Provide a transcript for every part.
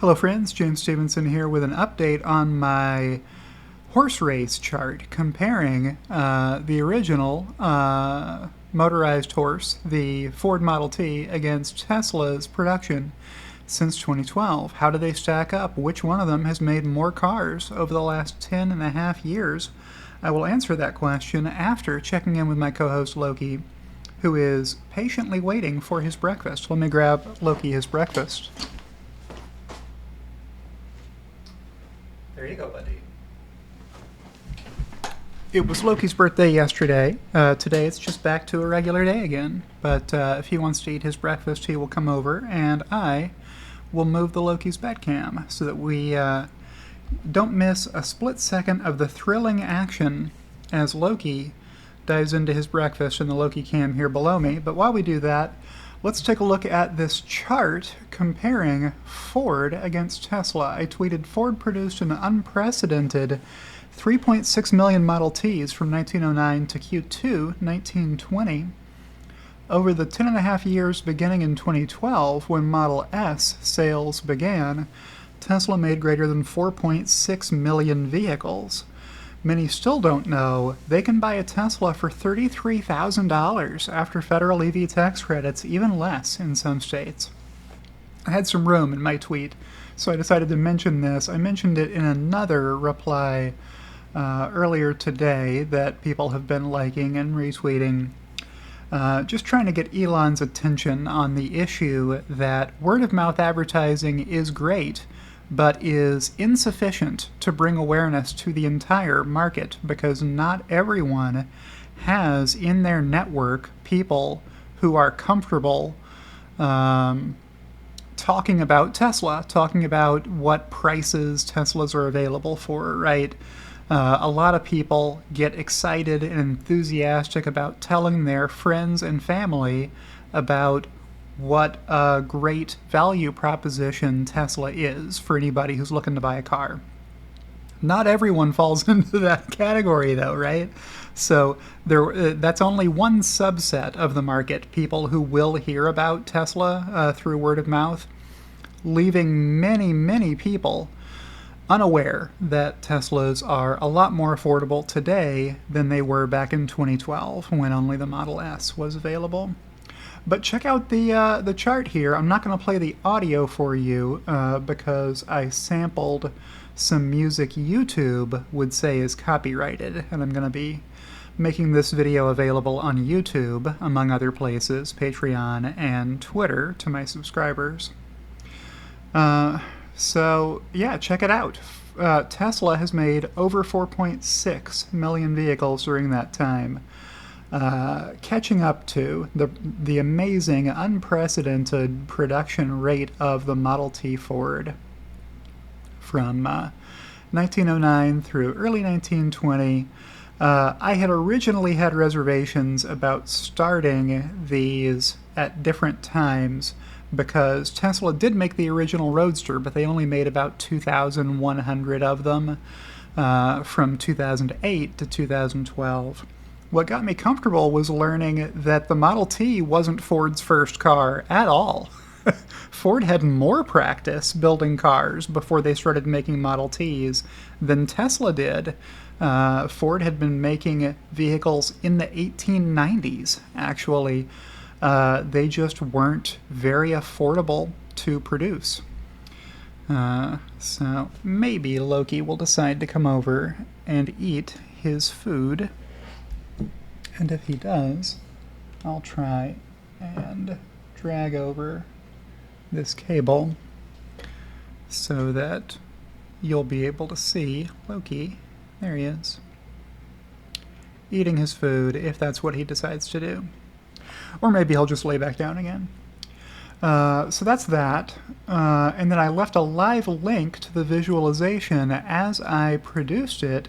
Hello friends, James Stevenson here with an update on my horse race chart comparing the original motorized horse, the Ford Model T, against Tesla's production since 2012. How do they stack up? Which one of them has made more cars over the last 10.5 years? I will answer that question after checking in with my co-host Loki, who is patiently waiting for his breakfast. Let me grab Loki his breakfast. There you go, buddy. It was Loki's birthday yesterday. Today it's just back to a regular day again. But if he wants to eat his breakfast, he will come over, and I will move the Loki's bed cam so that we don't miss a split second of the thrilling action as Loki dives into his breakfast in the Loki cam here below me. But while we do that, let's take a look at this chart comparing Ford against Tesla. I tweeted Ford produced an unprecedented 3.6 million Model Ts from 1909 to Q2 1920. Over the 10.5 years beginning in 2012, when Model S sales began, Tesla made greater than 4.6 million vehicles. Many still don't know they can buy a Tesla for $33,000 after federal EV tax credits, even less in some states. I had some room in my tweet, so I decided to mention this. I mentioned it in another reply earlier today that people have been liking and retweeting, just trying to get Elon's attention on the issue that word-of-mouth advertising is great, but is insufficient to bring awareness to the entire market, because not everyone has in their network people who are comfortable talking about Tesla, talking about what prices Teslas are available for, right? A lot of people get excited and enthusiastic about telling their friends and family about what a great value proposition Tesla is for anybody who's looking to buy a car. Not everyone falls into that category, though, right? So that's only one subset of the market, people who will hear about Tesla through word of mouth, leaving many, many people unaware that Teslas are a lot more affordable today than they were back in 2012 when only the Model S was available. But check out the chart here. I'm not going to play the audio for you because I sampled some music YouTube would say is copyrighted, and I'm going to be making this video available on YouTube, among other places, Patreon and Twitter, to my subscribers. So yeah, check it out. Tesla has made over 4.6 million vehicles during that time. Catching up to the amazing, unprecedented production rate of the Model T Ford from 1909 through early 1920. I had originally had reservations about starting these at different times because Tesla did make the original Roadster, but they only made about 2,100 of them from 2008 to 2012. What got me comfortable was learning that the Model T wasn't Ford's first car at all. Ford had more practice building cars before they started making Model Ts than Tesla did. Ford had been making vehicles in the 1890s, actually. They just weren't very affordable to produce. So maybe Loki will decide to come over and eat his food. And if he does, I'll try and drag over this cable so that you'll be able to see Loki. There he is, eating his food, if that's what he decides to do. Or maybe he'll just lay back down again. So that's that. And then I left a live link to the visualization as I produced it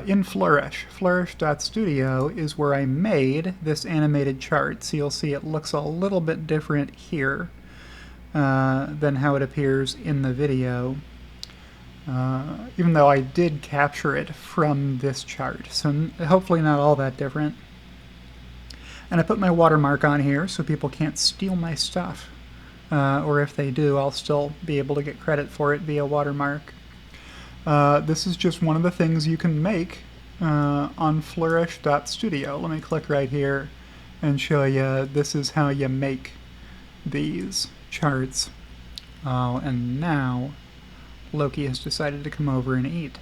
in Flourish. Flourish.studio is where I made this animated chart, so you'll see it looks a little bit different here than how it appears in the video, even though I did capture it from this chart, so hopefully not all that different. And I put my watermark on here so people can't steal my stuff. or if they do, I'll still be able to get credit for it via watermark. This is just one of the things you can make on Flourish.studio. Let me click right here and show you this is how you make these charts. And now Loki has decided to come over and eat.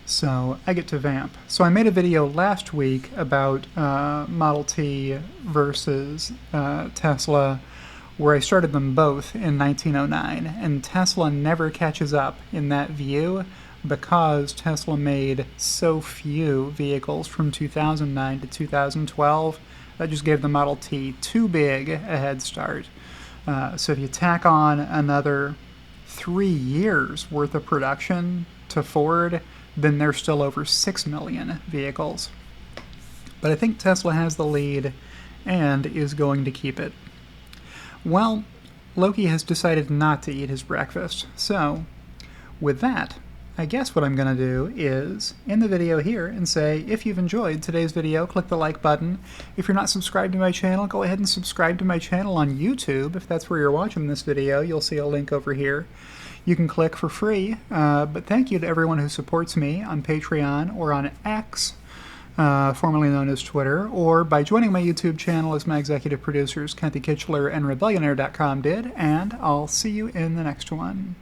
So I get to vamp. So I made a video last week about Model T versus Tesla, where I started them both in 1909, and Tesla never catches up in that view because Tesla made so few vehicles from 2009 to 2012. That just gave the Model T too big a head start. So if you tack on another 3 years worth of production to Ford, then there's still over 6 million vehicles. But I think Tesla has the lead and is going to keep it. Well, Loki has decided not to eat his breakfast, so with that, I guess what I'm going to do is end the video here and say, if you've enjoyed today's video, click the like button. If you're not subscribed to my channel, go ahead and subscribe to my channel on YouTube. If that's where you're watching this video, you'll see a link over here. You can click for free, but thank you to everyone who supports me on Patreon or on X, formerly known as Twitter, or by joining my YouTube channel as my executive producers Kathy Kitchler and Rebellionaire.com did, and I'll see you in the next one.